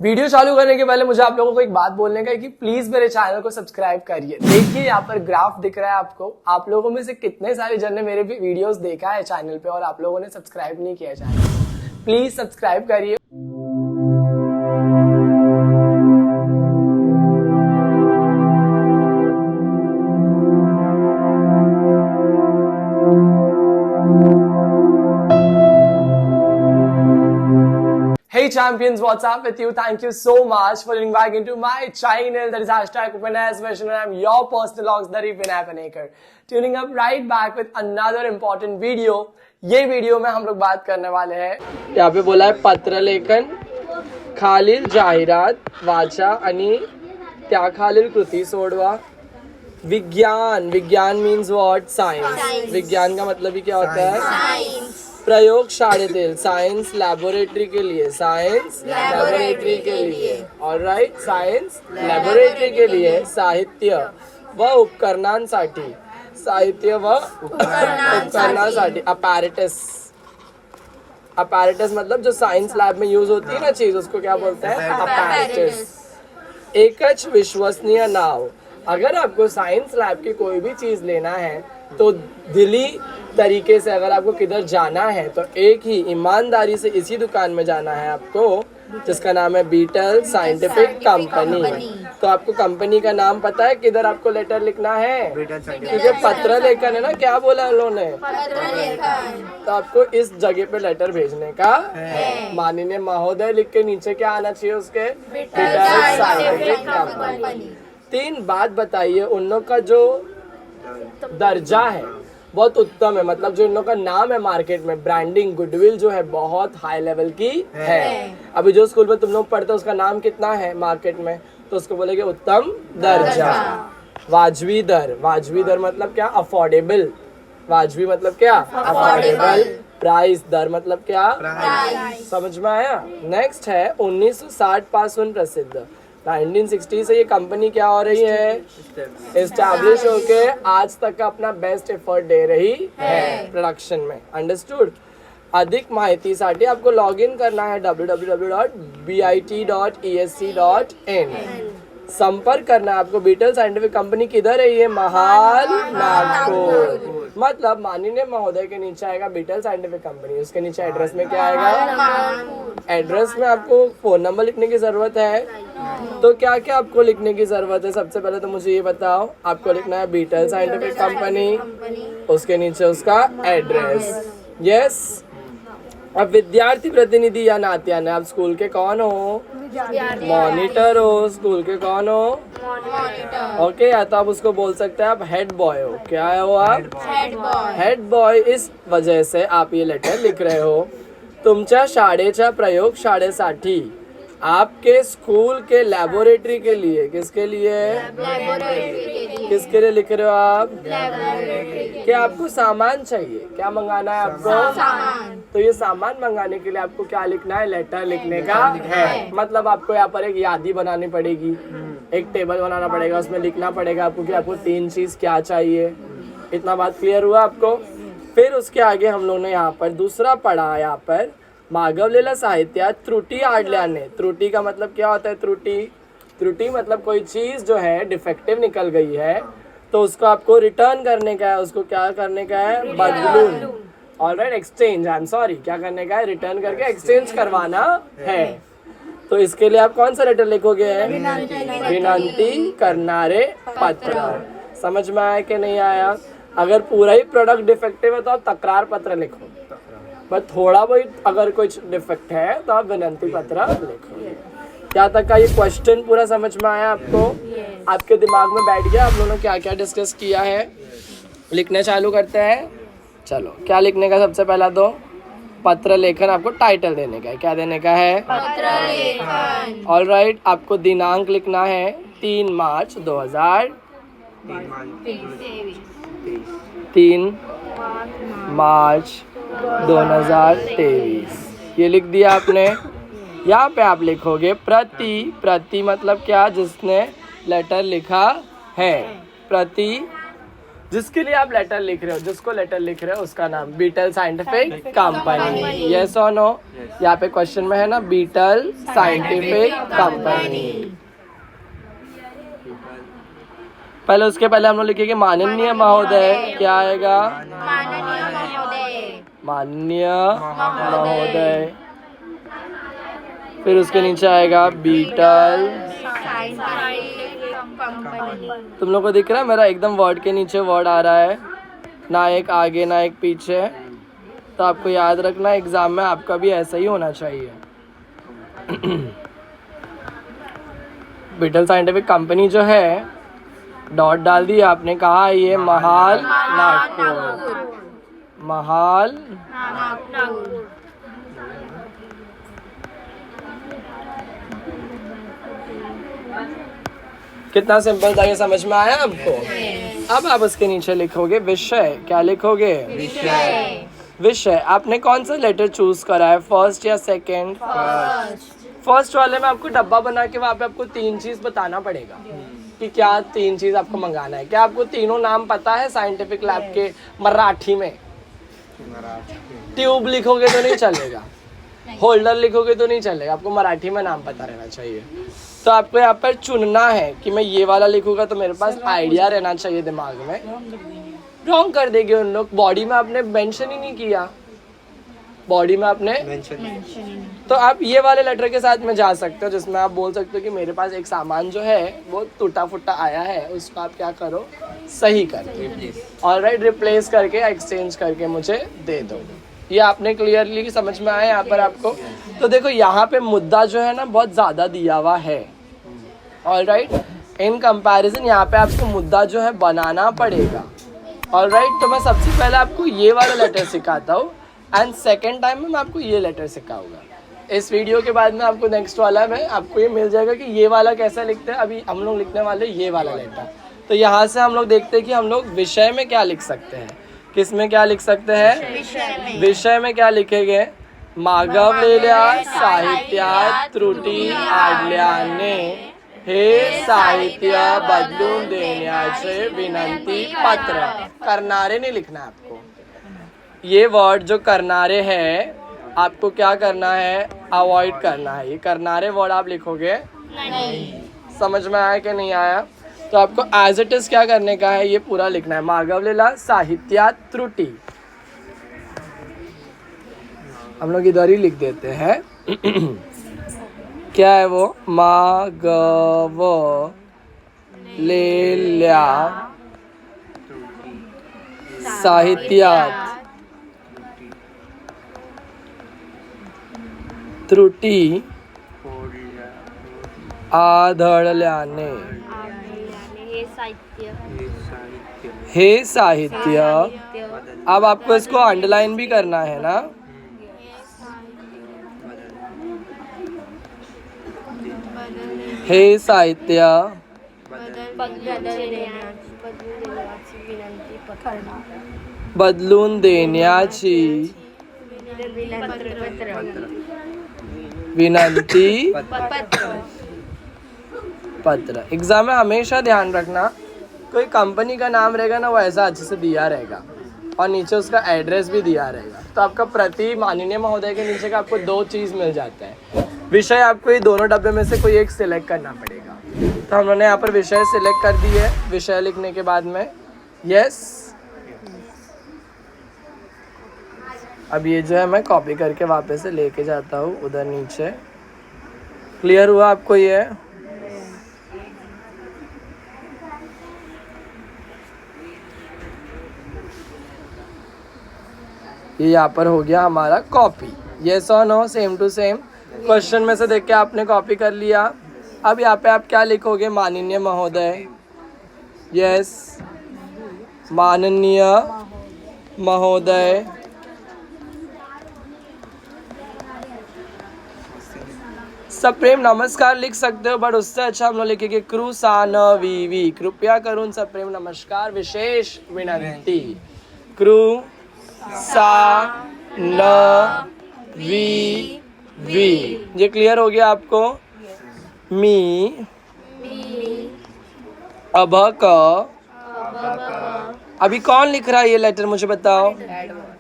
Video चालू करने के पहले मुझे आप लोगों को एक बात बोलने का है कि प्लीज मेरे चैनल को सब्सक्राइब करिए। देखिए यहाँ पर ग्राफ दिख रहा है आपको। आप लोगों में से कितने सारे जन ने मेरे भी वीडियोस देखा है चैनल पे और आप लोगों ने सब्सक्राइब नहीं किया चैनल। प्लीज सब्सक्राइब करिए। Hey champions, what's up with you? Thank you so much for getting back into my channel. That is #Vinay and I'm your personal auxiliary Vinay Panekar. Tuning up right back with another important video. ये video में हम लोग बात करने वाले हैं, यहाँ पे बोला है पत्र लेखन, खालील जाहिरात वाचा आणि त्या खालील कृती सोडवा. विज्ञान, विज्ञान मीन्स व्हाट? साइंस. विज्ञान का मतलब ही क्या होता है? प्रयोगशाळेतील, साइंस लॅबोरेटरी के लिए, साइंस लॅबोरेटरी के लिए. ऑलराइट, साइंस लॅबोरेटरी के लिए. साहित्य व उपकरणांसाठी, साहित्य व उपकरणांसाठी. अपैरेटस, अपैरेटस मतलब जो साइंस लैब में यूज होती है ना चीज, उसको क्या बोलते हैं? अपैरेटस. एकच विश्वसनीय नाव. अगर आपको साइंस लैब की कोई भी चीज लेना है तो दिली तरीके से अगर आपको किधर जाना है तो एक ही ईमानदारी से इसी दुकान में जाना है आपको, जिसका नाम है बीटल साइंटिफिक कंपनी. तो आपको कंपनी का नाम पता है? किधर आपको लेटर लिखना है? क्योंकि पत्र लेखन है ना. क्या बोला उन्होंने? तो आपको इस जगह पे लेटर भेजने का है. माननीय महोदय लिख के नीचे क्या आना चाहिए उसके? Beetle scientific company. 3 बात बताइए. उन लोग का जो दर्जा है बहुत उत्तम है, मतलब जो इन लोग का नाम है मार्केट में, ब्रांडिंग गुडविल जो है बहुत हाई लेवल की है. अभी जो स्कूल में तुम लोग पढ़ते हो उसका नाम कितना है मार्केट में? तो उसको बोलेंगे उत्तम दर्जा. वाजवी दर, वाजवी दर मतलब क्या? अफोर्डेबल. वाजवी मतलब क्या? अफोर्डेबल. प्राइस, दर मतलब क्या? समझ में आया? नेक्स्ट है 1960 पासून प्रसिद्ध. 1960 से ये कंपनी क्या हो रही है? एस्टैब्लिश होके आज तक का अपना बेस्ट एफर्ट दे रही है प्रोडक्शन में. अंडरस्टूड? अधिक माहितीसाठी आपको लॉग इन करना है www.bit.esc.in. संपर्क करना है आपको. बीटल साइंटिफिक कंपनी किधर है? ये महाल नागपुर. मतलब माननीय महोदय के नीचे आएगा बीटल साइंटिफिक कंपनी, उसके नीचे एड्रेस में क्या आएगा? एड्रेस में आपको फोन नंबर लिखने की जरूरत है. तो क्या क्या आपको लिखने की जरूरत है? सबसे पहले तो मुझे ये बताओ. आपको लिखना है बीटल साइंटिफिक कंपनी, उसके नीचे उसका एड्रेस. यस. अब विद्यार्थी प्रतिनिधि या नात्यान, आप स्कूल के कौन हो? मॉनिटर हो. स्कूल के कौन हो? ओके. या तो आप उसको बोल सकते हैं आप हेड बॉय हो. क्या हो आप? Head boy. इस वजह से आप ये लेटर लिख रहे हो. तुमच्या शाळेच्या प्रयोगशाळेसाठी, आपके स्कूल के लैबोरेटरी के लिए. किसके लिए? किसके लिए लिख रहे हो आप? क्या आपको सामान चाहिए? क्या मंगाना है आपको? तो ये सामान मंगाने के लिए आपको क्या लिखना है? लेटर लिखने का है. मतलब आपको यहाँ पर एक यादी बनानी पड़ेगी, एक टेबल बनाना पड़ेगा, उसमें लिखना पड़ेगा आपको कि आपको 3 चीज क्या चाहिए. इतना बात क्लियर हुआ आपको? फिर उसके आगे हम लोग ने यहाँ पर दूसरा पढ़ा. यहाँ पर मागवलेल्या साहित्यात त्रुटी आढळल्याने. त्रुटी का मतलब क्या होता है? त्रुटी, त्रुटी मतलब कोई चीज जो है डिफेक्टिव निकल गई है तो उसको आपको रिटर्न करने का है. उसको क्या करने का है? बदलून. Alright. Exchange, I am sorry. क्या करने का है? रिटर्न करके एक्सचेंज करवाना है. तो इसके लिए आप कौन सा लेटर लिखोगे? विनंती करणारे पत्र. समझ में आया कि नहीं आया? अगर पूरा ही प्रोडक्ट डिफेक्टिव है तो आप तकरार पत्र लिखो, बट थोड़ा बहुत अगर कुछ डिफेक्ट है तो आप विनंती पत्र लिखो. क्या तक का ये क्वेश्चन पूरा समझ में आया आपको? आपके दिमाग में बैठ गया? आप लोगों ने क्या क्या डिस्कस किया है? लिखने चालू करते हैं. चलो, क्या लिखने का? सबसे पहला तो पत्र लेखन. आपको टाइटल देने का है. क्या देने का है? पत्र लेखन. ऑलराइट. आपको दिनांक लिखना है 3 मार्च 2023. 3 मार्च 2023. ये लिख दिया आपने. यहाँ पे आप लिखोगे प्रति. प्रति मतलब क्या? जिसने लेटर लिखा है. प्रति जिसके लिए आप लेटर लिख रहे हो, जिसको लेटर लिख रहे हो उसका नाम बीटल साइंटिफिक कंपनी। यस और नो? यहाँ पे क्वेश्चन में है ना बीटल साइंटिफिक कंपनी। पहले उसके पहले हम लोग लिखेंगे माननीय महोदय। क्या आएगा? माननीय महोदय। फिर उसके नीचे आएगा बीटल। तुम लोग को दिख रहा है मेरा एकदम वर्ड के नीचे वर्ड आ रहा है, ना एक आगे ना एक पीछे। तो आपको याद रखना एग्जाम में आपका भी ऐसा ही होना चाहिए। बीटल साइंटिफिक कंपनी जो है डॉट डाल दिया आपने, कहा ये महाल नागपुर। महाल कितना सिंपल था, ये समझ में आया आपको? अब आप उसके नीचे लिखोगे विषय। क्या लिखोगे? विषय। विषय आपने कौन सा लेटर चूज करा है, फर्स्ट या सेकंड? फर्स्ट वाले में आपको डब्बा बना के वहाँ पे आपको 3 चीज बताना पड़ेगा कि क्या 3 चीज आपको मंगाना है। क्या आपको तीनों नाम पता है साइंटिफिक लैब के मराठी में? ट्यूब लिखोगे तो नहीं चलेगा, होल्डर लिखोगे तो नहीं चलेगा, आपको मराठी में नाम पता रहना चाहिए। तो आपको यहाँ पर चुनना है कि मैं ये वाला लिखूंगा तो मेरे पास आइडिया रहना चाहिए दिमाग में। रॉन्ग कर देंगे उन लोग। बॉडी में आपने मेंशन ही नहीं किया, बॉडी में आपने तो आप ये वाले लेटर के साथ में जा सकते हो जिसमें आप बोल सकते हो कि मेरे पास एक सामान जो है वो टूटा फुटा आया है, उसको आप क्या करो, सही करो। ऑलराइट, रिप्लेस करके एक्सचेंज करके मुझे दे दो। ये आपने क्लियरली समझ में आया यहाँ पर आपको? तो देखो यहाँ पे मुद्दा जो है ना बहुत ज़्यादा दिया हुआ है। ऑलराइट, इन कंपैरिजन यहाँ पे आपको मुद्दा जो है बनाना पड़ेगा। ऑलराइट, तो मैं सबसे पहले आपको ये वाला लेटर सिखाता हूँ एंड सेकेंड टाइम में मैं आपको ये लेटर सिखाऊंगा। इस वीडियो के बाद में आपको नेक्स्ट वाला में आपको ये मिल जाएगा कि ये वाला कैसा लिखते हैं। अभी हम लोग लिखने वाले ये वाला लेटर। तो यहाँ से हम लोग देखते हैं कि हम लोग विषय में क्या लिख सकते हैं। किस में क्या लिख सकते हैं? विषय में क्या लिखेंगे? मागवलेल्या साहित्यात त्रुटी आढळल्याने हे साहित्य बदलून देण्याचे विनंती पत्र। करनारे नहीं लिखना है आपको। ये वर्ड जो करनारे है आपको क्या करना है, अवॉइड करना है। ये करनारे वर्ड आप लिखोगे नहीं। समझ में आया कि नहीं आया? तो आपको एज इट इज क्या करने का है, ये पूरा लिखना है। मागवलेला साहित्यात त्रुटी हम लोग इधर ही लिख देते हैं। क्या है वो? मागवलेल्या साहित्यात त्रुटी आढळल्याने हे साहित्य। अब आपको इसको अंडरलाइन भी करना है ना। हे साहित्य बदलून देण्याची विनंती पत्र। एग्जाम में हमेशा ध्यान रखना कोई कंपनी का नाम रहेगा ना वो ऐसा अच्छे से दिया रहेगा और नीचे उसका एड्रेस भी दिया रहेगा। तो आपका प्रति माननीय महोदय के नीचे का आपको 2 चीज़ मिल जाता है। विषय आपको ये दोनों डब्बे में से कोई एक सिलेक्ट करना पड़ेगा। तो हम लोगों ने यहाँ पर विषय सिलेक्ट कर दी है। विषय लिखने के बाद में यस, अब ये जो है मैं कॉपी करके वापस से लेके जाता हूँ उधर नीचे। क्लियर हुआ आपको? ये यहाँ पर हो गया हमारा कॉपी। यस और no? Same to same. Question में से देख के आपने कॉपी कर लिया। अब यहाँ पे आप क्या लिखोगे? माननीय महोदय। यस, माननीय महोदय। सप्रेम नमस्कार लिख सकते हो बट उससे अच्छा हम लोग लिखेंगे कृसानवीवी, कृपया करून सप्रेम नमस्कार विशेष विनंती। कृ सा न वी वी। ये क्लियर हो गया आपको? मी अभक अभी कौन लिख रहा है ये लेटर मुझे बताओ?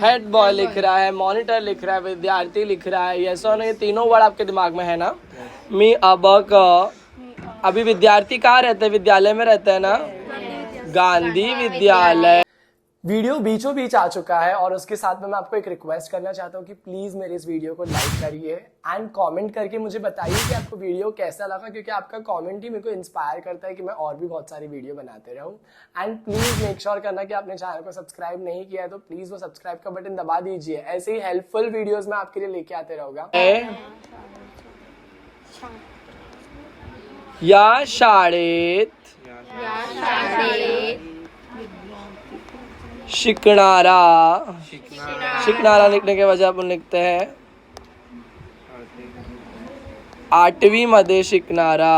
हेड बॉय लिख रहा है, मॉनिटर लिख रहा है, विद्यार्थी लिख रहा है। यस और नो, ये तीनों वर्ड आपके दिमाग में है ना? मी अब अभी विद्यार्थी कहाँ रहते हैं? विद्यालय में रहते हैं ना? गांधी विद्यालय। वीडियो बीचों बीच आ चुका है और उसके साथ में मैं आपको एक रिक्वेस्ट करना चाहता हूँ कि प्लीज़ मेरे इस वीडियो को लाइक करिए एंड कमेंट करके मुझे बताइए कि आपको वीडियो कैसा लगा, क्योंकि आपका कमेंट ही मेरे को इंस्पायर करता है कि मैं और भी बहुत सारी वीडियो बनाते रहूँ। एंड प्लीज़ मेक श्योर करना कि आपने चैनल को सब्सक्राइब नहीं किया है तो प्लीज़ वो सब्सक्राइब का बटन दबा दीजिए। ऐसे ही हेल्पफुल वीडियोज़ मैं आपके लिए लेके आते रहूँगा। या शाळेत शिकणारा, शिकणारा लिखने के वजह अपन लिखते हैं 8वी मध्ये शिकणारा,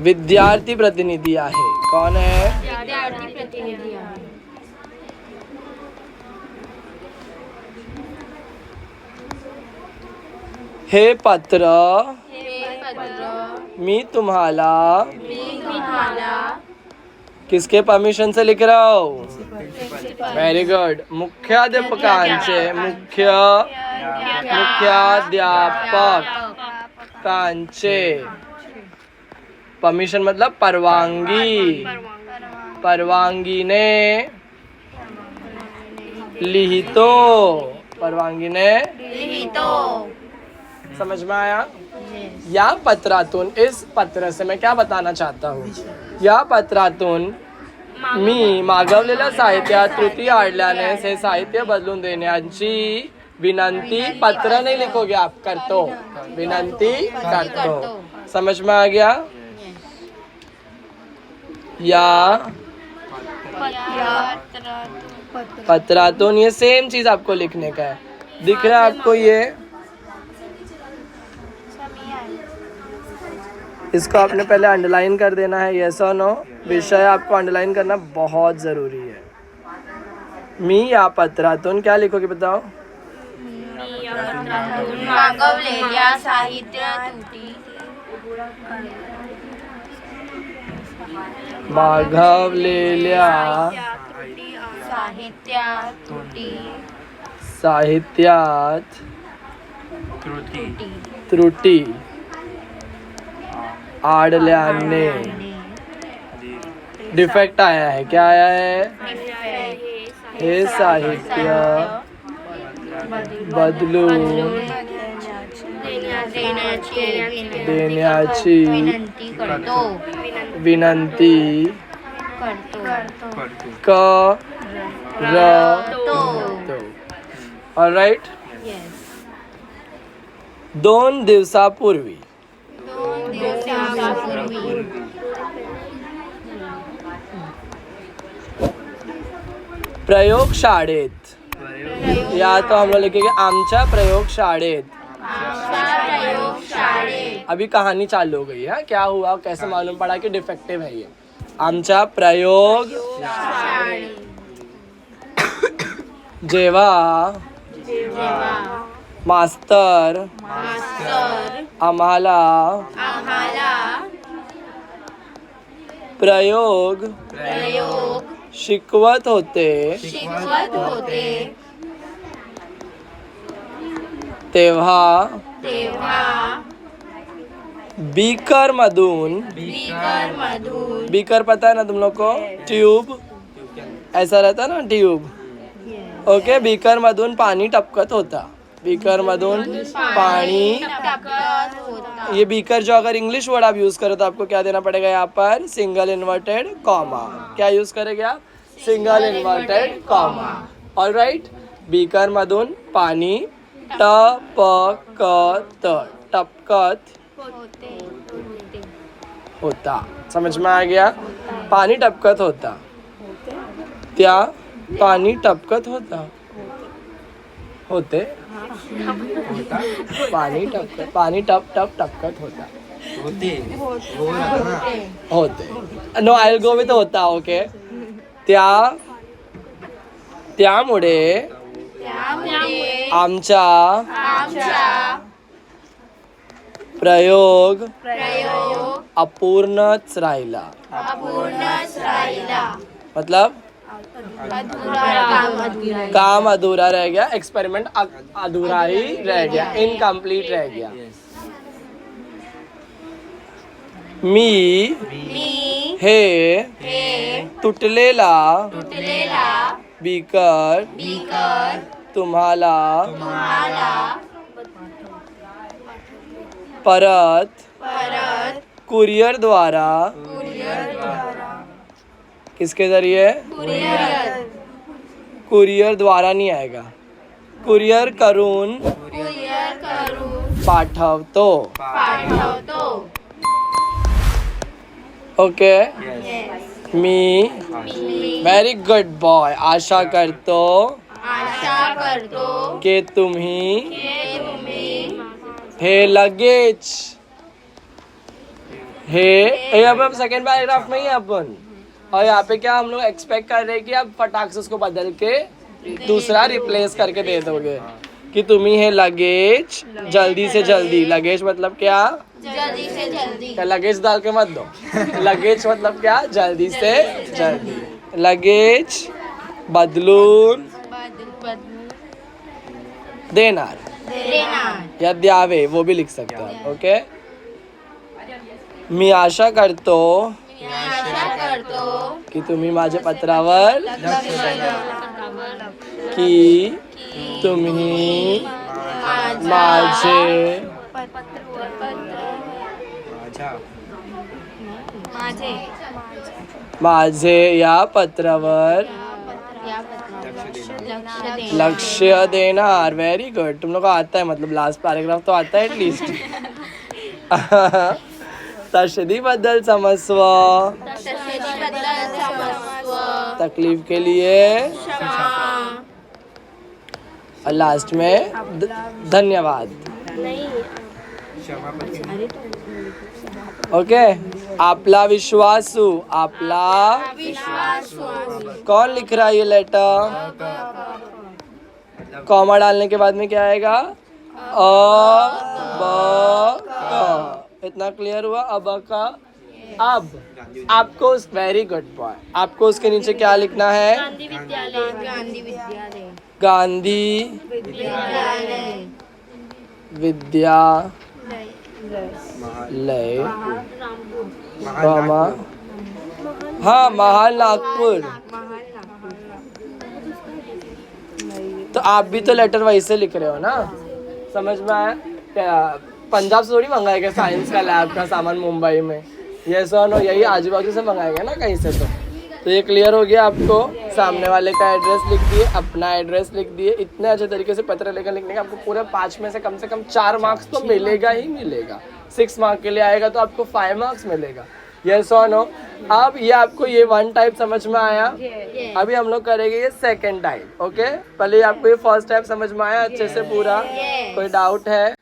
विद्यार्थी प्रतिनिधी आहे। कौन है? विद्यार्थी प्रतिनिधी आहे। हे पत्र मी तुम्हाला किसके परमिशन से लिख रहा हूँ? Very good. मुख्याध्यापकांचे, मुख्याध्यापकांचे परमिशन मतलब परवानगी, परवानगीने लिहितो, परवानगीने लिहितो। समझ में आया? या पत्रातून, इस पत्र से मैं क्या बताना चाहता हूँ? या पत्रातून मी मागवलेल्या साहित्यात त्रुटी आढळल्याने हे साहित्य बदलून देण्याची विनंती, पत्र नहीं लिखोगे आप, करतो, विनंती करतो। समझ में आ गया? या पत्रातून, ये सेम चीज आपको लिखने का है। दिख रहा है आपको ये? इसको आपने पहले अंडरलाइन कर देना है। यस और नो, विषय आपको अंडरलाइन करना बहुत ज़रूरी है। मी या पत्रातून क्या लिखोगे बताओ? मागवलेल्या साहित्य त्रुटी, मागवलेल्या साहित्यात त्रुटी आढळल्याने, डिफेक्ट आया है। क्या आया है? हे साहित्य बदलून देण्याची विनंती करतो। ऑलराइट? 2 दिवसापूर्वी प्रयोगशाळेत, या तो हम लोग लिखेंगे आमच्या प्रयोगशाळेत। अभी कहानी चालू हो गई है। क्या हुआ, कैसे मालूम पड़ा कि डिफेक्टिव है ये? आमच्या प्रयोग जेव्हा मास्तर आम्हाला प्रयोग शिकवत होते तेव्हा बीकर मधून, बीकर पता है ना तुम लोग को? ट्यूब ऐसा रहता ना, ट्यूब। ओके, बीकर मधून पानी टपकत होता, बीकर मधून पानी। ये बीकर जो अगर इंग्लिश वर्ड आप यूज करो तो आपको क्या देना पड़ेगा यहाँ पर? Single inverted comma. क्या यूज करेंगे आप? Single inverted comma. Alright? Beaker मधून पानी टपकत, टपकत होता। समझ में आ गया? पानी टपकत होता, त्या पानी टपकत होता, होते, पानी टपकत, पानी टप टप टपकत होता, होते। No, I will go with होता। ओके, त्यामुळे आमच्या प्रयोग प्रयोग अपूर्णच राहिला. अपूर्णच राहिला. मतलब अधूरा काम अधूरा रह गया, एक्सपेरिमेंट अधूरा ही रह गया, इनकम्प्लीट रह गया. मी मी हे हे तुटलेला तुटलेला बीकर बीकर तुम्हाला तुम्हाला परत परत कुरियर द्वारा कुरियर द्वारा किसके जरिए कुरियर कुरियर द्वारा नहीं आएगा, कुरियर करून कुरियर करून पाठवतो. पाठवतो. ओके. Yes. मी मी व्हेरी गुड बॉय. आशा करतो आशा करतो की तुम्ही की तुम्ही हे लगेच हे अब सेकेंड पैराग्राफ में ही है अपन. और यहाँ पे क्या हम लोग एक्सपेक्ट कर रहे हैं कि आप फटाक से उसको बदल के दूसरा रिप्लेस करके दे दोगे कि तुम्ही हे लगेज जल्दी से जल्दी. लगेज मतलब क्या? जल्दी से जल्दी. क्या लगेज डाल के मत दो. लगेज मतलब क्या? जल्दी से जल्दी. लगेज बदलून देणार देणार या द्यावे, वो भी लिख सकते हो. ओके. मी आशा करतो मी आशा करतो की तुम्ही माझ्या पत्रावर लक्ष की तुम्ही माझे माझे माझे या पत्रावर लक्ष देणार. Very good. तुम लोग को आता है, मतलब लास्ट पैराग्राफ तो आता है एटलीस्ट. तशदीबद्दल समस्व तकलीफ के लिए और लास्ट में धन्यवाद. ओके. आपला विश्वासू. आपला कौन लिख रहा है ये लेटर? कॉमा डालने के बाद में क्या आएगा? ब क. इतना क्लियर हुआ? अब का. अब आपको वेरी गुड बॉय. आपको उसके नीचे क्या लिखना है? गांधी विद्यालय गांधी विद्यालय विद्यालय कॉमा हाँ महाल नागपुर. तो आप भी तो लेटर वैसे लिख रहे हो ना? समझ में आया? क्या पंजाब से थोड़ी मंगाएगा साइंस का लैब का सामान मुंबई में? ये सो यही आजू बाजू से मंगाएंगे ना कहीं से. तो ये क्लियर हो गया आपको. सामने वाले का एड्रेस लिख दिए, अपना एड्रेस लिख दिए. इतने अच्छे तरीके से पत्र लेकर लिखने का आपको पूरा 5 में से कम 4 मार्क्स तो मिलेगा ही मिलेगा. 6 मार्क के लिए आएगा तो आपको 5 मार्क्स मिलेगा. यस और नो? अब ये आपको ये 1 टाइप समझ में आया. अभी हम लोग करेंगे ये 2nd टाइप. ओके. पहले आपको ये 1st टाइप समझ में आया अच्छे से पूरा? कोई डाउट है?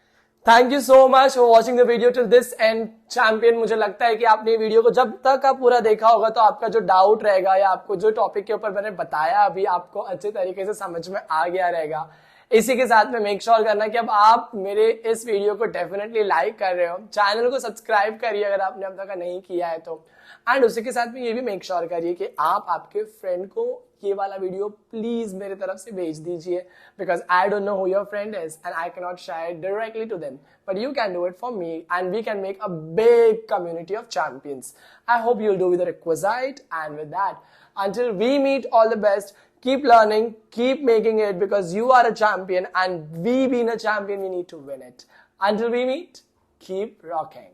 Thank you so much for watching the video till this and. Champion, मुझे लगता है कि आपने वीडियो को जब तक आप पूरा देखा होगा तो आपका जो डाउट रहेगा या आपको जो टॉपिक के ऊपर मैंने बताया अभी आपको अच्छे तरीके से समझ में आ गया रहेगा. इसी के साथ में मेक श्योर करना कि अब आप मेरे इस वीडियो को डेफिनेटली लाइक कर रहे हो. चैनल को सब्सक्राइब करिए अगर आपने अब तक नहीं किया है तो. एंड उसी के साथ में ये भी मेक श्योर करिए कि आप आपके फ्रेंड को ये वाला वीडियो प्लीज मेरे तरफ से भेज दीजिए, because I don't know who your friend is and I can not share directly to them, but you can do it for me and we can make a big community of champions. I hope you'll do with the requisite, and with that, until we meet, all the best. Keep learning, keep making it, because you are a champion and we being a champion, we need to win it. Until we meet, keep rocking.